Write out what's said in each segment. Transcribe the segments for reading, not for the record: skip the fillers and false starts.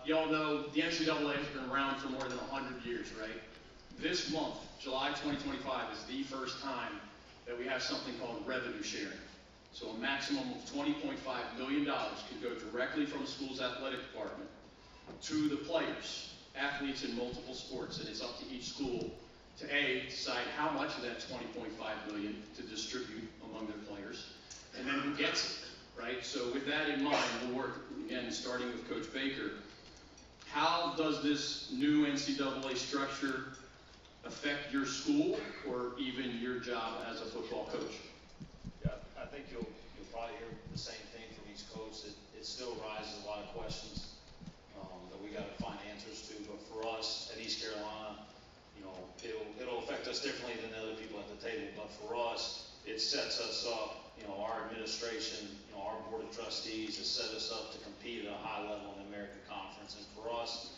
You all know the NCAA has been around for more than 100 years, right? This month, July 2025, is the first time that we have something called revenue sharing. So a maximum of $20.5 million can go directly from a school's athletic department to the players, athletes in multiple sports, and it's up to each school to decide how much of that $20.5 million to distribute among their players, and then who gets it, right? So with that in mind, we'll work, again, starting with Coach Baker. How does this new NCAA structure affect your school or even your job as a football coach? Yeah, I think you'll probably hear the same thing from each coach. It still raises a lot of questions that we got to find answers to. But for us at East Carolina, it'll affect us differently than the other people at the table. But for us, it sets us up. Our administration, our board of trustees has set us up to compete at a high level in the American Conference. And for us,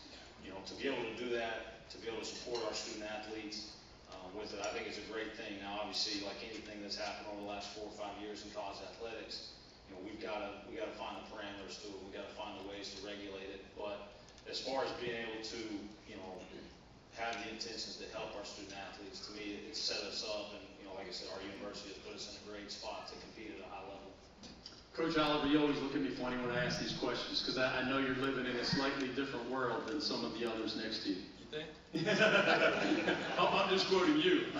to be able to do that, to be able to support our student athletes with it, I think it's a great thing. Now, obviously, like anything that's happened over the last 4 or 5 years in college athletics, we got to find the parameters to it. We got to find the ways to regulate it. But as far as being able to, have the intentions to help our student athletes, to me, it set us up. And like I said, our university has put us in a great spot to compete at a high level. Coach Oliver, you always look at me funny when I ask these questions because I know you're living in a slightly different world than some of the others next to you. You think? I'm just quoting you.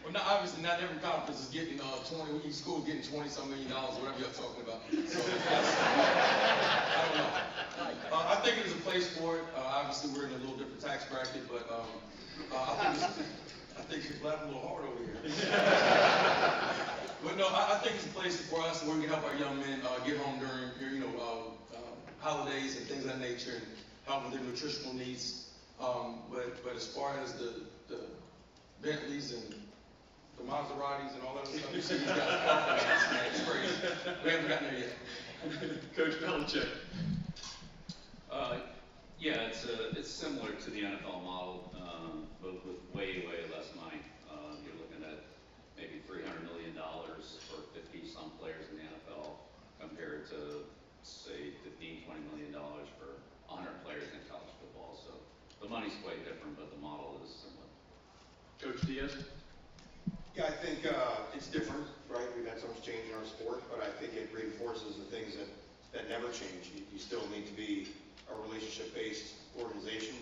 Well, no, obviously not every conference is getting 20. Each school getting $20-some million, whatever you're talking about. So I don't know. I think there's a place for it. Obviously, we're in a little different tax bracket, but I think you're laughing a little hard over here. But no, I think it's a place for us where we can help our young men get home during holidays and things of that nature, and help with their nutritional needs. But as far as the Bentleys and the Maseratis and all that other stuff, you see these guys talking about, it's crazy. We haven't gotten there yet. Coach Belichick. Yeah, it's similar to the NFL model, but with way less money. You're looking at maybe $300 million for 50-some players in the NFL, compared to say $15-20 million for 100 players in college football. So the money's quite different, but the model is similar. Coach Diaz. Yeah, I think it's different, right? We've had so much change in our sport, but I think it reinforces the things that never change. You still need to be a relationship-based organization.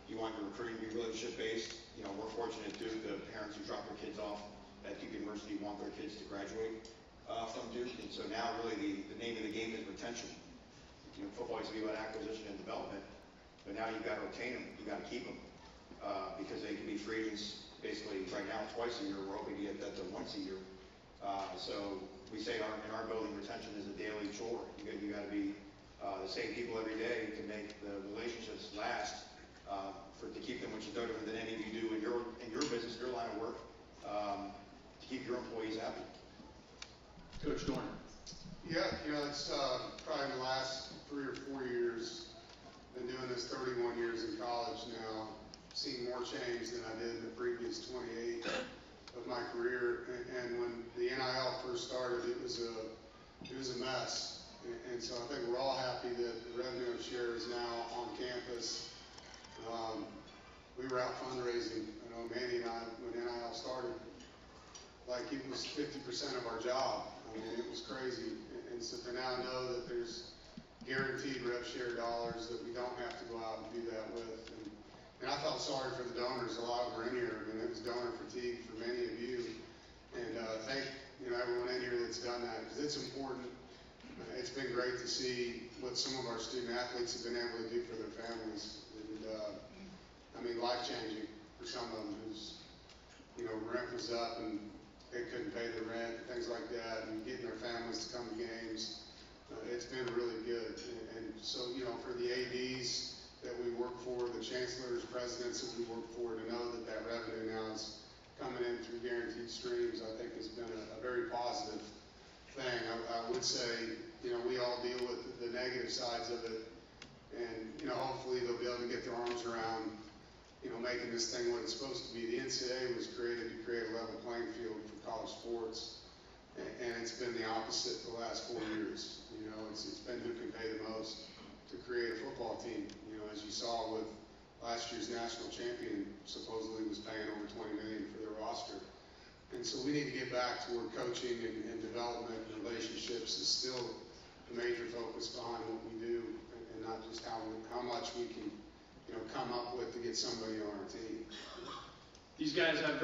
You want your recruiting to be relationship-based. We're fortunate too, the parents who drop their kids off at Duke University want their kids to graduate from Duke, and so now really the name of the game is retention. Football used to be about acquisition and development, but now you've got to retain them, you've got to keep them, because they can be free agents basically right now twice a year. We're hoping to get that to once a year. So we say in our building, retention is a daily chore. You got to be the same people every day to make the relationships last, to keep them, which is no different than any of you do in your business, your line of work, to keep your employees happy. Coach Dorn. Yeah, it's probably the last 3 or 4 years. Been doing this 31 years in college now. Seen more change than I did in the previous 28 of my career. And when the NIL first started, it was a mess. And so I think we're all happy that the revenue share is now on campus. We were out fundraising. I know Manny and I, when NIL started, like it was 50% of our job. I mean, it was crazy. And so to now know that there's guaranteed rev share dollars that we don't have to go out and do that with. And I felt sorry for the donors. A lot of them are in here. I mean, it was donor fatigue for many of you. And thank everyone in here that's done that, because it's important. It's been great to see what some of our student athletes have been able to do for their families. And I mean, life-changing for some of them whose, rent was up and they couldn't pay the rent, things like that, and getting their families to come to games. It's been really good. And so, for the ADs that we work for, the chancellors, presidents that we work for, to know that revenue now is coming in through guaranteed streams, I think has been a very positive thing. I would say, we all deal with the negative sides of it, and hopefully they'll be able to get their arms around, making this thing what it's supposed to be. The NCAA was created to create a level playing field for college sports, and it's been the opposite for the last 4 years. It's been who can pay the most to create a football baseball team. You know, as you saw with last year's national champion, supposedly was paying over $20 million for their roster. And so we need to get back to where coaching and development and relationships is still the major focus behind what we do, and not just how much we can, you know, come up with to get somebody on our team. These guys have very